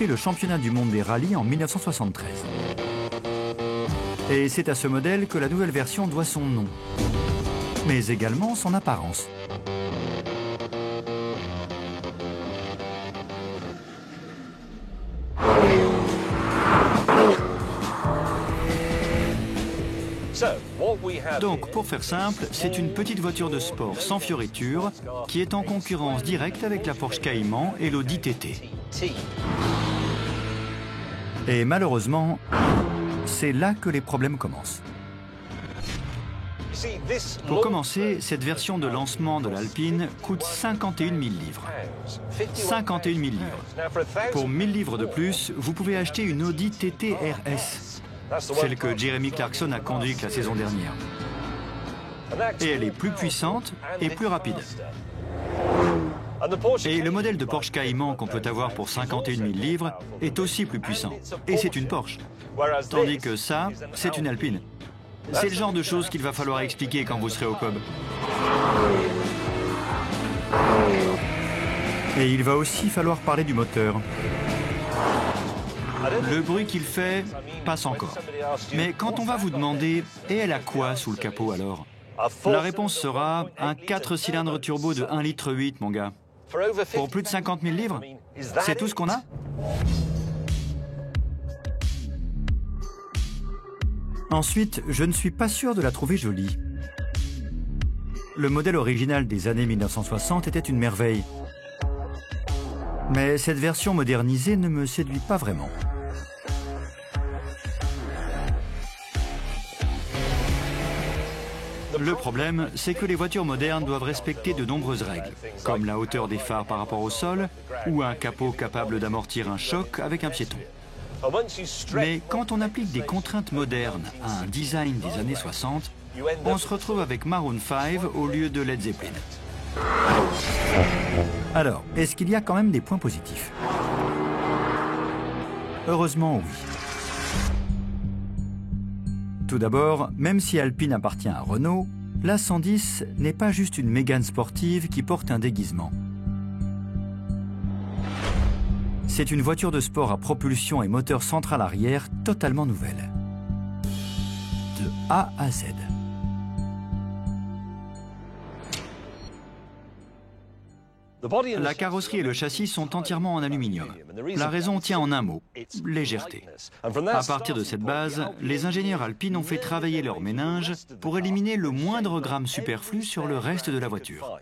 le championnat du monde des rallyes en 1973. Et c'est à ce modèle que la nouvelle version doit son nom, mais également son apparence. Donc, pour faire simple, c'est une petite voiture de sport sans fioritures qui est en concurrence directe avec la Porsche Cayman et l'Audi TT. Et malheureusement, c'est là que les problèmes commencent. Pour commencer, cette version de lancement de l'Alpine coûte 51 000 livres. 51 000 livres. Pour 1000 livres de plus, vous pouvez acheter une Audi TT RS, celle que Jeremy Clarkson a conduite la saison dernière. Et elle est plus puissante et plus rapide. Et le modèle de Porsche Cayman qu'on peut avoir pour 51 000 livres est aussi plus puissant. Et c'est une Porsche. Tandis que ça, c'est une Alpine. C'est le genre de choses qu'il va falloir expliquer quand vous serez au COB. Et il va aussi falloir parler du moteur. Le bruit qu'il fait passe encore. Mais quand on va vous demander « et elle a quoi sous le capot alors ?» La réponse sera un 4 cylindres turbo de 1,8 litre, mon gars. Pour plus de 50 000 livres, c'est tout ce qu'on a? Ensuite, je ne suis pas sûr de la trouver jolie. Le modèle original des années 1960 était une merveille. Mais cette version modernisée ne me séduit pas vraiment. Le problème, c'est que les voitures modernes doivent respecter de nombreuses règles, comme la hauteur des phares par rapport au sol, ou un capot capable d'amortir un choc avec un piéton. Mais quand on applique des contraintes modernes à un design des années 60, on se retrouve avec Maroon 5 au lieu de Led Zeppelin. Alors, est-ce qu'il y a quand même des points positifs? Heureusement, oui. Tout d'abord, même si Alpine appartient à Renault, la 110 n'est pas juste une Mégane sportive qui porte un déguisement. C'est une voiture de sport à propulsion et moteur central arrière totalement nouvelle. De A à Z. La carrosserie et le châssis sont entièrement en aluminium. La raison tient en un mot, légèreté. À partir de cette base, les ingénieurs Alpine ont fait travailler leur méninge pour éliminer le moindre gramme superflu sur le reste de la voiture.